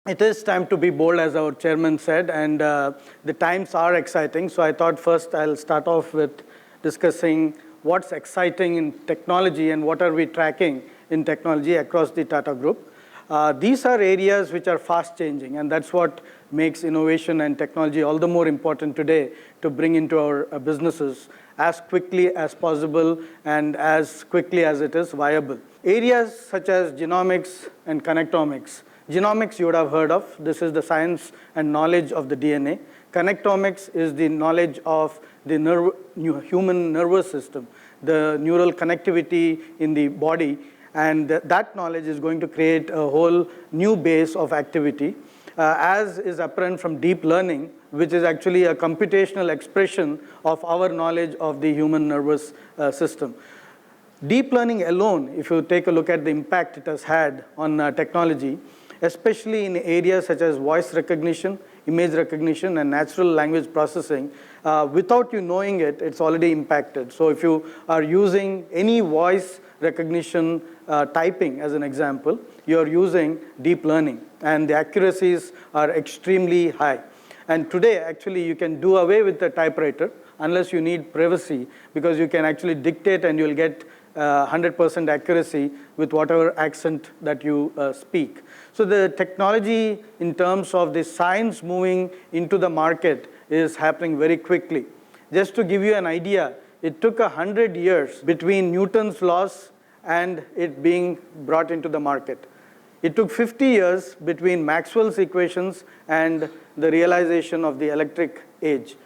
It is time to be bold, as our chairman said, and the times are exciting. So I thought first I'll start off with discussing what's exciting in technology and what are we tracking in technology across the Tata Group. These are areas which are fast changing, and that's what makes innovation and technology all the more important today to bring into our businesses as quickly as possible and as quickly as it is viable. Areas such as genomics and connectomics. Genomics you would have heard of. This is the science and knowledge of the DNA. Connectomics is the knowledge of the human nervous system, the neural connectivity in the body, and that knowledge is going to create a whole new base of activity, as is apparent from deep learning, which is actually a computational expression of our knowledge of the human nervous system. Deep learning alone, if you take a look at the impact it has had on technology, especially in areas such as voice recognition, image recognition, and natural language processing, without you knowing it, it's already impacted. So if you are using any voice recognition typing as an example, you're using deep learning, and the accuracies are extremely high. And today, actually, you can do away with the typewriter unless you need privacy, because you can actually dictate and you'll get 100% accuracy with whatever accent that you speak. So the technology in terms of the science moving into the market is happening very quickly. Just to give you an idea, it took 100 years between Newton's laws and it being brought into the market. It took 50 years between Maxwell's equations and the realization of the electric age.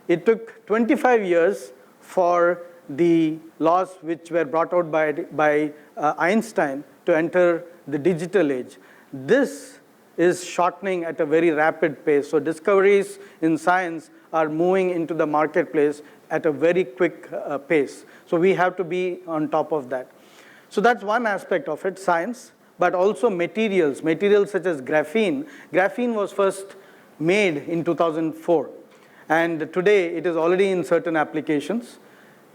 It took 25 years for the laws which were brought out by Einstein to enter the digital age. This is shortening at a very rapid pace. So discoveries in science are moving into the marketplace at a very quick pace. So we have to be on top of that. So that's one aspect of it, science, but also materials. Materials such as graphene. Graphene was first made in 2004. And today it is already in certain applications.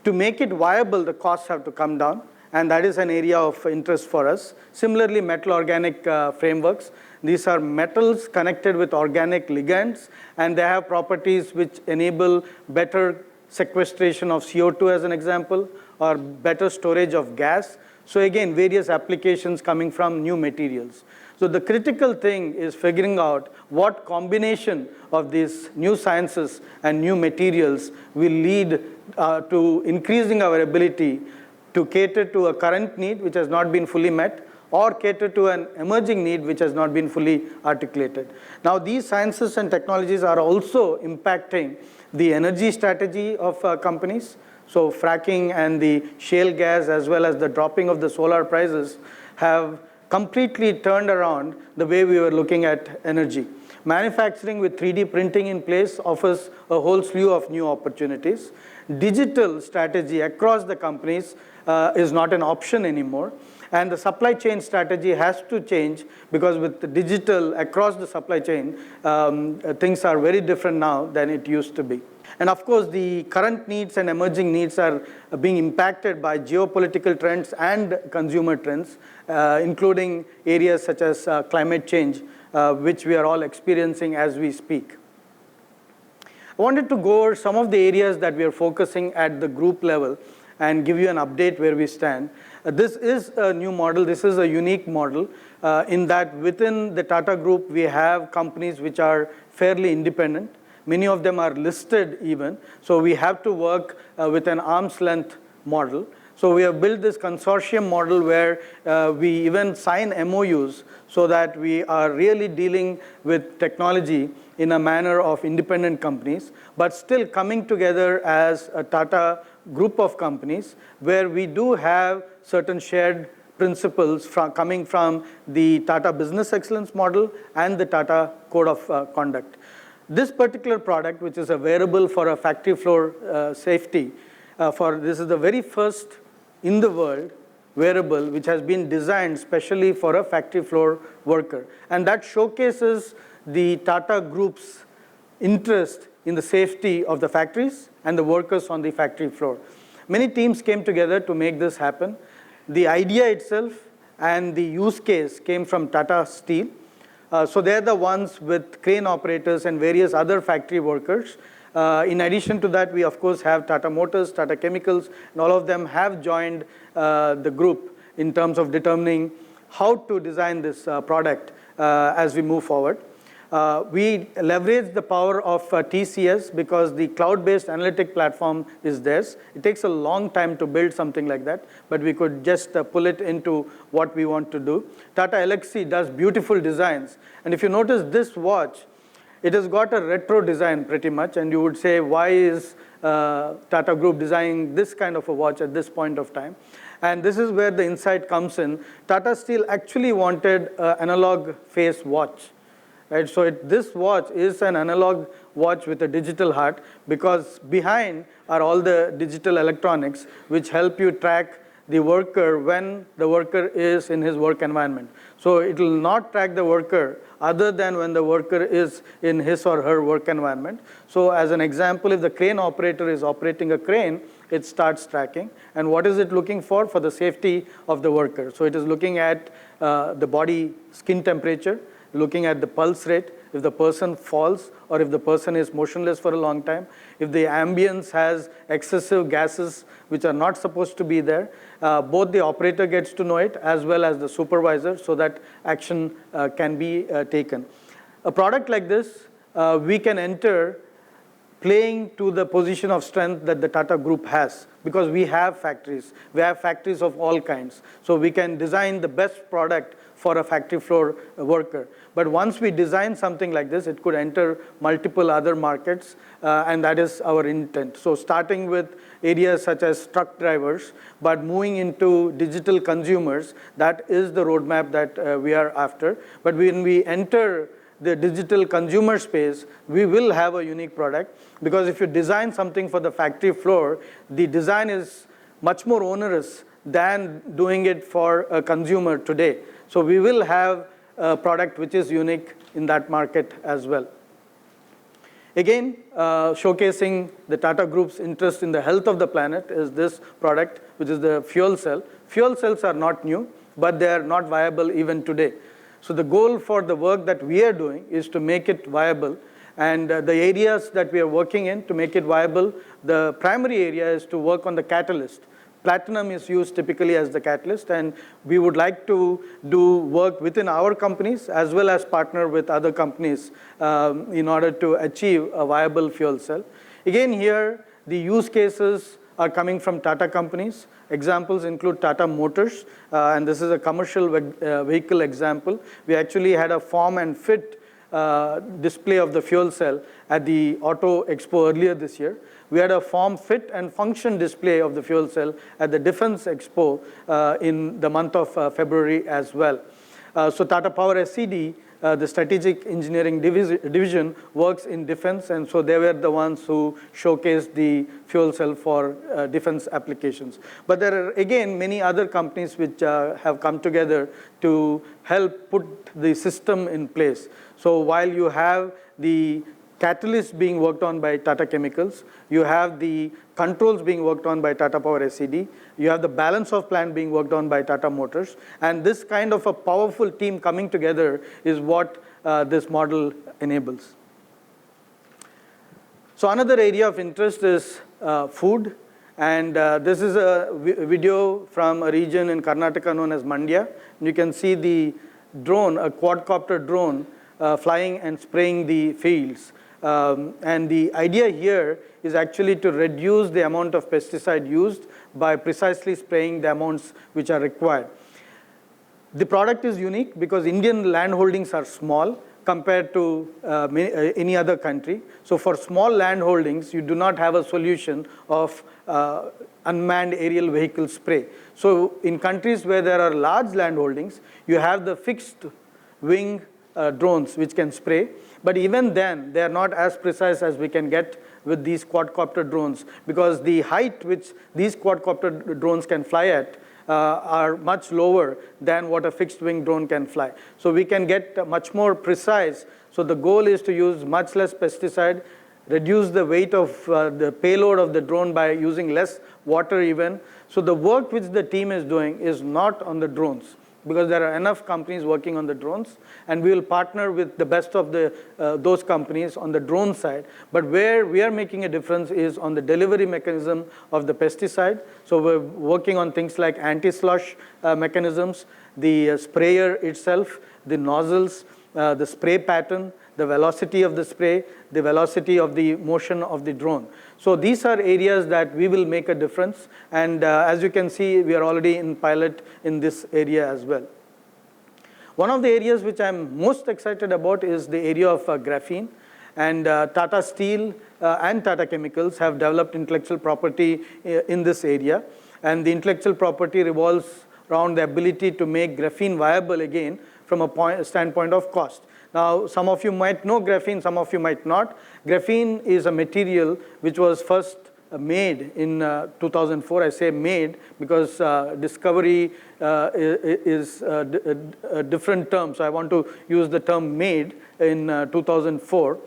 To make it viable, the costs have to come down, and that is an area of interest for us. Similarly, metal-organic frameworks. These are metals connected with organic ligands, and they have properties which enable better sequestration of CO2 as an example, or better storage of gas. So again, various applications coming from new materials. So the critical thing is figuring out what combination of these new sciences and new materials will lead to increasing our ability to cater to a current need which has not been fully met, or cater to an emerging need which has not been fully articulated. Now these sciences and technologies are also impacting the energy strategy of companies. So fracking and the shale gas, as well as the dropping of the solar prices, have completely turned around the way we were looking at energy. Manufacturing with 3D printing in place offers a whole slew of new opportunities. Digital strategy across the companies is not an option anymore. And the supply chain strategy has to change, because with the digital across the supply chain, things are very different now than it used to be. And of course, the current needs and emerging needs are being impacted by geopolitical trends and consumer trends, including areas such as climate change, which we are all experiencing as we speak. I wanted to go over some of the areas that we are focusing at the group level and give you an update where we stand. This is a new model. This is a unique model in that within the Tata Group, we have companies which are fairly independent. Many of them are listed even. So we have to work with an arm's length model. So we have built this consortium model where we even sign MOUs so that we are really dealing with technology in a manner of independent companies, but still coming together as a Tata group of companies where we do have certain shared principles coming from the Tata Business Excellence model and the Tata Code of Conduct. This particular product, which is a wearable for a factory floor safety, this is the very first in the world wearable which has been designed specially for a factory floor worker. And that showcases the Tata Group's interest in the safety of the factories and the workers on the factory floor. Many teams came together to make this happen. The idea itself and the use case came from Tata Steel. So they're the ones with crane operators and various other factory workers. In addition to that, we of course have Tata Motors, Tata Chemicals, and all of them have joined the group in terms of determining how to design this product as we move forward. We leverage the power of TCS because the cloud-based analytic platform is theirs. It takes a long time to build something like that, but we could just pull it into what we want to do. Tata Elxsi does beautiful designs. And if you notice this watch, it has got a retro design pretty much, and you would say, why is Tata Group designing this kind of a watch at this point of time? And this is where the insight comes in. Tata Steel actually wanted an analog face watch. Right? So this watch is an analog watch with a digital heart because behind are all the digital electronics which help you track the worker when the worker is in his work environment. So it will not track the worker other than when the worker is in his or her work environment. So as an example, if the crane operator is operating a crane, it starts tracking. And what is it looking for? For the safety of the worker. So it is looking at the body skin temperature, looking at the pulse rate, if the person falls or if the person is motionless for a long time, if the ambience has excessive gases which are not supposed to be there, both the operator gets to know it as well as the supervisor so that action can be taken. A product like this, we can enter playing to the position of strength that the Tata Group has because we have factories. We have factories of all kinds. So we can design the best product for a factory floor worker. But once we design something like this, it could enter multiple other markets, and that is our intent. So starting with areas such as truck drivers, but moving into digital consumers, that is the roadmap that we are after. But when we enter the digital consumer space, we will have a unique product because if you design something for the factory floor, the design is much more onerous than doing it for a consumer today. So we will have a product which is unique in that market as well. Again, showcasing the Tata Group's interest in the health of the planet is this product, which is the fuel cell. Fuel cells are not new, but they are not viable even today. So the goal for the work that we are doing is to make it viable. And the areas that we are working in to make it viable, the primary area is to work on the catalyst. Platinum is used typically as the catalyst, and we would like to do work within our companies as well as partner with other companies in order to achieve a viable fuel cell. Again, here, the use cases are coming from Tata companies. Examples include Tata Motors, and this is a commercial vehicle example. We actually had a form and fit display of the fuel cell at the Auto Expo earlier this year. We had a form, fit, and function display of the fuel cell at the Defense Expo in the month of February as well. So Tata Power SCD, the strategic engineering division, works in defense, and so they were the ones who showcased the fuel cell for defense applications. But there are, again, many other companies which have come together to help put the system in place. So while you have the catalyst being worked on by Tata Chemicals, you have the controls being worked on by Tata Power SCD, you have the balance of plant being worked on by Tata Motors, and this kind of a powerful team coming together is what this model enables. So another area of interest is food, and this is a video from a region in Karnataka known as Mandya. You can see the drone, a quadcopter drone, flying and spraying the fields. And the idea here is actually to reduce the amount of pesticide used by precisely spraying the amounts which are required. The product is unique because Indian land holdings are small compared to any other country. So for small land holdings, you do not have a solution of unmanned aerial vehicle spray. So in countries where there are large land holdings, you have the fixed wing drones which can spray. But even then, they are not as precise as we can get with these quadcopter drones because the height which these quadcopter drones can fly at are much lower than what a fixed wing drone can fly. So we can get much more precise. So the goal is to use much less pesticide, reduce the weight of the payload of the drone by using less water even. So the work which the team is doing is not on the drones. because there are enough companies working on the drones, and we will partner with the best of those companies on the drone side. But where we are making a difference is on the delivery mechanism of the pesticide. So we're working on things like anti-slush mechanisms, the sprayer itself, the nozzles, the spray pattern, the velocity of the spray, the velocity of the motion of the drone. So these are areas that we will make a difference. And as you can see, we are already in pilot in this area as well. One of the areas which I'm most excited about is the area of graphene. And Tata Steel and Tata Chemicals have developed intellectual property in this area. And the intellectual property revolves around the ability to make graphene viable again from a standpoint of cost. Now, some of you might know graphene, some of you might not. Graphene is a material which was first made in 2004. I say made because discovery is a different term. So I want to use the term made in 2004.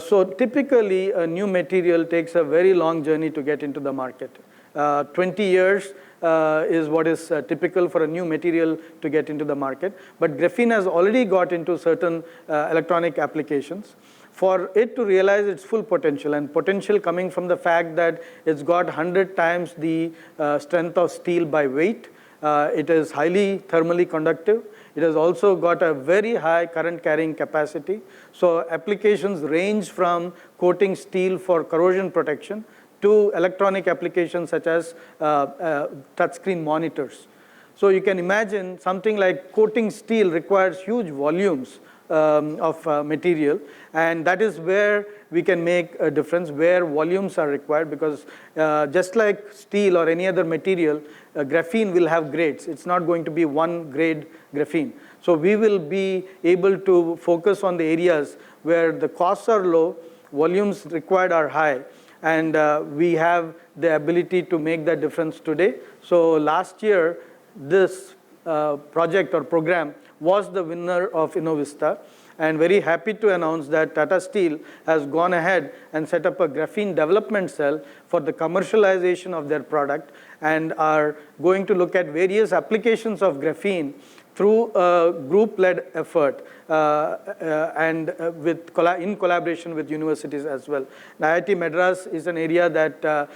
So typically, a new material takes a very long journey to get into the market. 20 years is what is typical for a new material to get into the market. But graphene has already got into certain electronic applications. For it to realize its full potential, and potential coming from the fact that it's got 100 times the strength of steel by weight, it is highly thermally conductive. It has also got a very high current carrying capacity. So applications range from coating steel for corrosion protection to electronic applications such as touchscreen monitors. So you can imagine something like coating steel requires huge volumes of material, and that is where we can make a difference, where volumes are required, because just like steel or any other material, graphene will have grades. It's not going to be one grade graphene. So we will be able to focus on the areas where the costs are low, volumes required are high, and we have the ability to make that difference today. So last year, this project or program was the winner of InnoVista, and very happy to announce that Tata Steel has gone ahead and set up a graphene development cell for the commercialization of their product, and are going to look at various applications of graphene through a group-led effort and in collaboration with universities as well. IIT Madras is an area that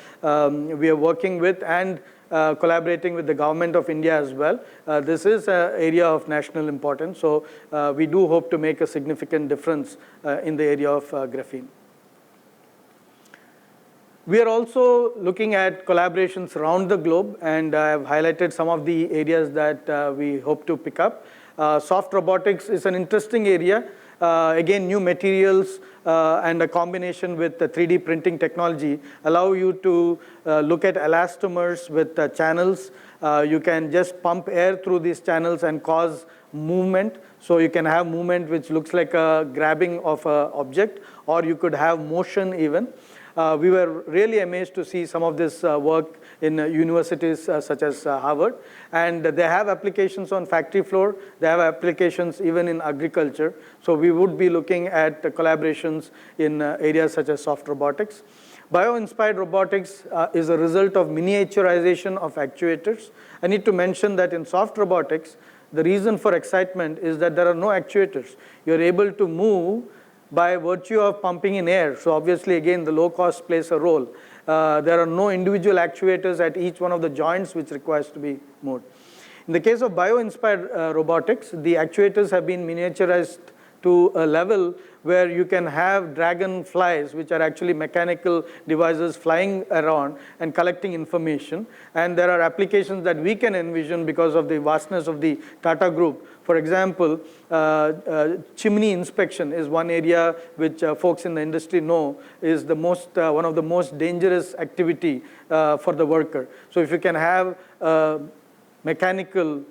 we are working with and collaborating with the government of India as well. This is an area of national importance, so we do hope to make a significant difference in the area of graphene. We are also looking at collaborations around the globe, and I have highlighted some of the areas that we hope to pick up. Soft robotics is an interesting area. Again, new materials and a combination with the 3D printing technology allow you to look at elastomers with channels. You can just pump air through these channels and cause movement. So you can have movement which looks like a grabbing of an object, or you could have motion even. We were really amazed to see some of this work in universities such as Harvard, and they have applications on factory floor. They have applications even in agriculture. So we would be looking at collaborations in areas such as soft robotics. Bio-inspired robotics is a result of miniaturization of actuators. I need to mention that in soft robotics, the reason for excitement is that there are no actuators. You're able to move by virtue of pumping in air. So obviously, again, the low cost plays a role. There are no individual actuators at each one of the joints which requires to be moved. In the case of bio-inspired robotics, the actuators have been miniaturized to a level where you can have dragonflies, which are actually mechanical devices flying around and collecting information. And there are applications that we can envision because of the vastness of the Tata Group. For example, chimney inspection is one area which folks in the industry know is the one of the most dangerous activity for the worker. So if you can have mechanical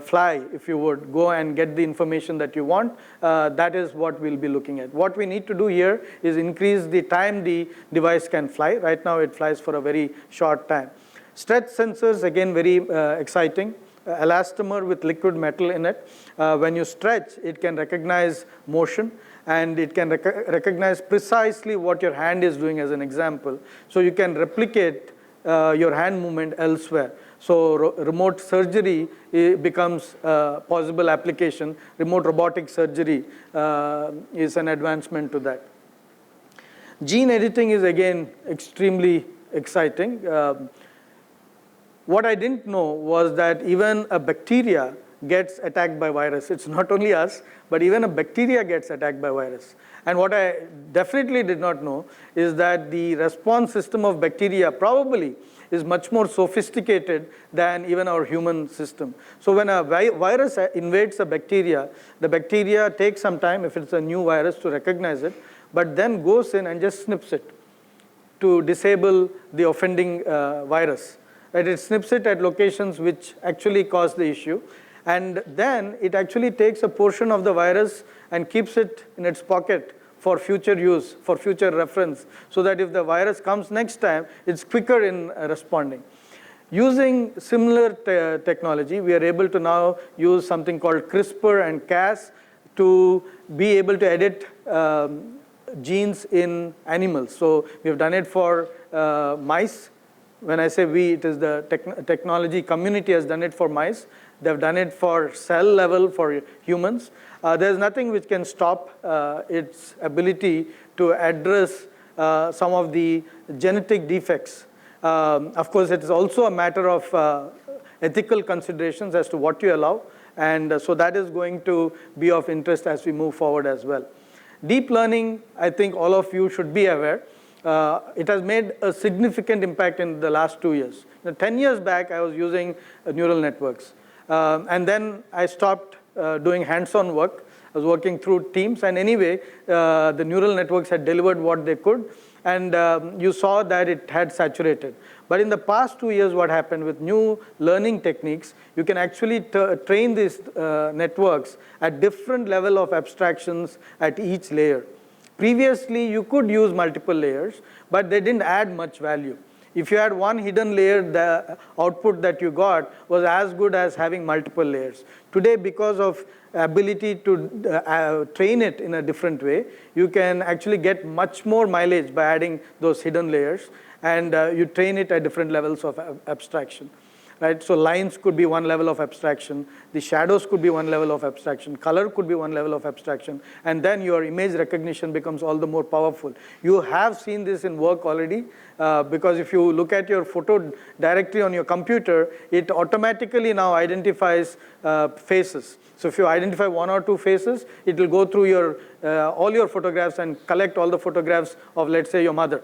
fly, if you would, go and get the information that you want, that is what we'll be looking at. What we need to do here is increase the time the device can fly. Right now it flies for a very short time. Stretch sensors, again, very exciting. Elastomer with liquid metal in it. When you stretch, it can recognize motion, and it can recognize precisely what your hand is doing, as an example. So you can replicate your hand movement elsewhere. So remote surgery becomes a possible application. Remote robotic surgery is an advancement to that. Gene editing is again extremely exciting. What I didn't know was that even a bacteria gets attacked by virus. It's not only us, but even a bacteria gets attacked by virus. And what I definitely did not know is that the response system of bacteria probably is much more sophisticated than even our human system. So when a virus invades a bacteria, the bacteria takes some time, if it's a new virus, to recognize it, but then goes in and just snips it to disable the offending virus. Right? It snips it at locations which actually cause the issue. And then it actually takes a portion of the virus and keeps it in its pocket for future use, for future reference, so that if the virus comes next time, it's quicker in responding. Using similar technology, we are able to now use something called CRISPR and Cas to be able to edit genes in animals. So we have done it for mice. When I say we, it is the technology community has done it for mice. They've done it for cell level for humans. There's nothing which can stop its ability to address some of the genetic defects. Of course, it is also a matter of ethical considerations as to what you allow. And so that is going to be of interest as we move forward as well. Deep learning, I think all of you should be aware. It has made a significant impact in the last 2 years. 10 years back, I was using neural networks. And then I stopped doing hands-on work. I was working through teams. And anyway, the neural networks had delivered what they could. And you saw that it had saturated. But in the past 2 years, what happened with new learning techniques, you can actually train these networks at different level of abstractions at each layer. Previously, you could use multiple layers, but they didn't add much value. If you had one hidden layer, the output that you got was as good as having multiple layers. Today, because of ability to train it in a different way, you can actually get much more mileage by adding those hidden layers, and you train it at different levels of abstraction. Right? So lines could be one level of abstraction, the shadows could be one level of abstraction, color could be one level of abstraction, and then your image recognition becomes all the more powerful. You have seen this in work already, because if you look at your photo directly on your computer, it automatically now identifies faces. So if you identify one or two faces, it will go through your all your photographs and collect all the photographs of, let's say, your mother.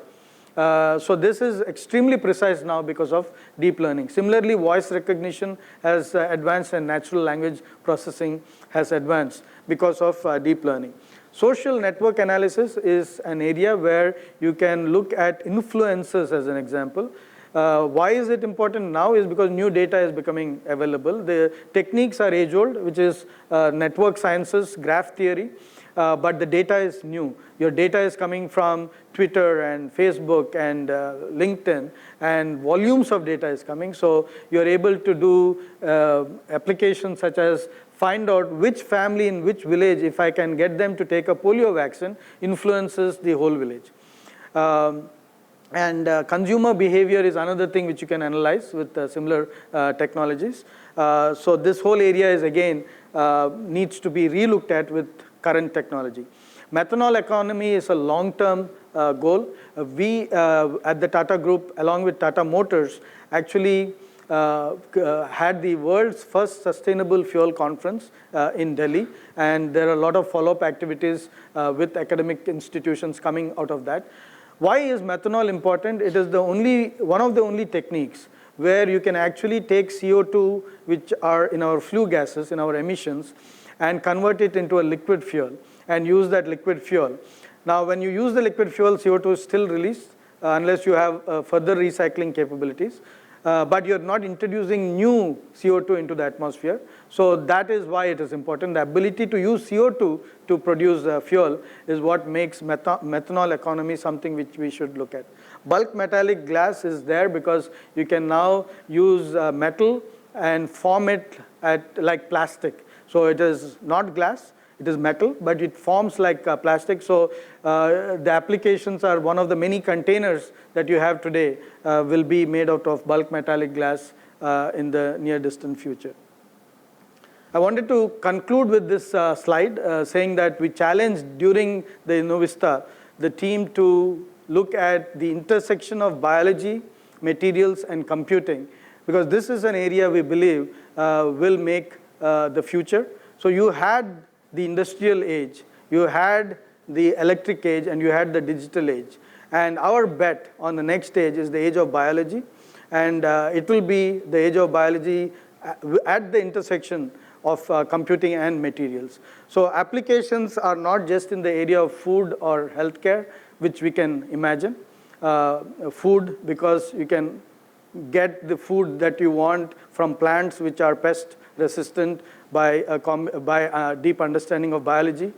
So this is extremely precise now because of deep learning. Similarly, voice recognition has advanced and natural language processing has advanced because of deep learning. Social network analysis is an area where you can look at influences as an example. Why is it important now is because new data is becoming available. The techniques are age-old, which is network sciences, graph theory. But the data is new. Your data is coming from Twitter and Facebook and LinkedIn, and volumes of data is coming. So you're able to do applications such as find out which family in which village, if I can get them to take a polio vaccine, influences the whole village. And consumer behavior is another thing which you can analyze with similar technologies. So this whole area is again needs to be relooked at with current technology. Methanol economy is a long-term goal. We at the Tata Group, along with Tata Motors, actually had the world's first sustainable fuel conference in Delhi, and there are a lot of follow-up activities with academic institutions coming out of that. Why is methanol important? It is the one of the only techniques where you can actually take CO2, which are in our flue gases, in our emissions, and convert it into a liquid fuel and use that liquid fuel. Now, when you use the liquid fuel, CO2 is still released unless you have further recycling capabilities. But you're not introducing new CO2 into the atmosphere. So that is why it is important. The ability to use CO2 to produce fuel is what makes methanol economy something which we should look at. Bulk metallic glass is there because you can now use metal and form it like plastic. So it is not glass, it is metal, but it forms like plastic. So the applications are one of the many containers that you have today will be made out of bulk metallic glass in the near distant future. I wanted to conclude with this slide saying that we challenged during the Innovista the team to look at the intersection of biology, materials, and computing, because this is an area we believe will make the future. So you had the industrial age, you had the electric age, and you had the digital age. And our bet on the next stage is the age of biology, and it will be the age of biology at the intersection of computing and materials. So applications are not just in the area of food or healthcare, which we can imagine. Food, because you can get the food that you want from plants which are pest resistant by a deep understanding of biology.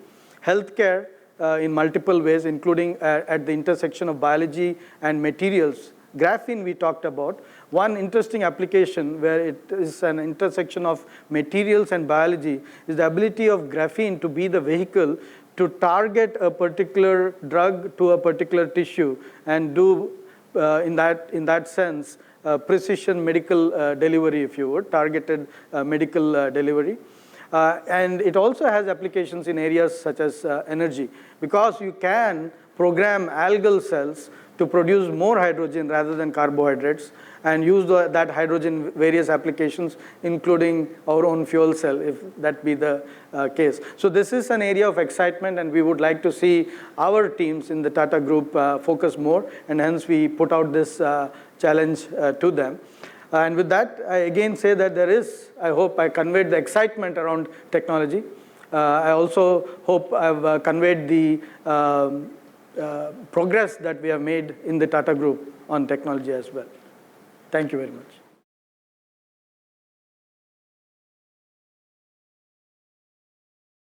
Healthcare in multiple ways, including at the intersection of biology and materials. Graphene we talked about. One interesting application where it is an intersection of materials and biology is the ability of graphene to be the vehicle to target a particular drug to a particular tissue and do, in that sense, precision medical delivery, if you would, targeted medical delivery. And it also has applications in areas such as energy, because you can program algal cells to produce more hydrogen rather than carbohydrates and use that hydrogen in various applications, including our own fuel cell, if that be the case. So this is an area of excitement, and we would like to see our teams in the Tata Group focus more, and hence we put out this challenge to them. And with that, I again say that there is, I hope I conveyed the excitement around technology. I also hope I've conveyed the progress that we have made in the Tata Group on technology as well. Thank you very much.